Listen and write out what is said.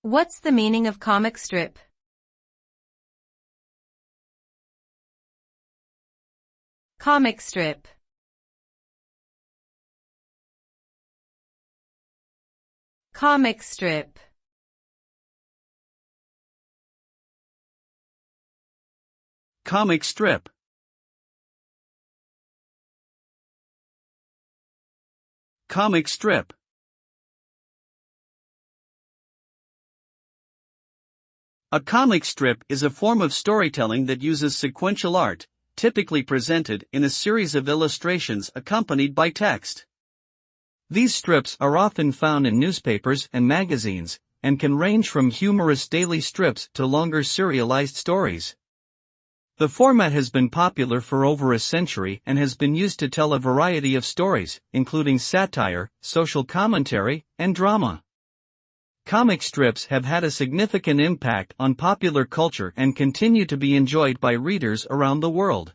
What's the meaning of comic strip? Comic strip. Comic strip. Comic strip. Comic strip. A comic strip is a form of storytelling that uses sequential art, typically presented in a series of illustrations accompanied by text. These strips are often found in newspapers and magazines, and can range from humorous daily strips to longer serialized stories. The format has been popular for over a century and has been used to tell a variety of stories, including satire, social commentary, and drama. Comic strips have had a significant impact on popular culture and continue to be enjoyed by readers around the world.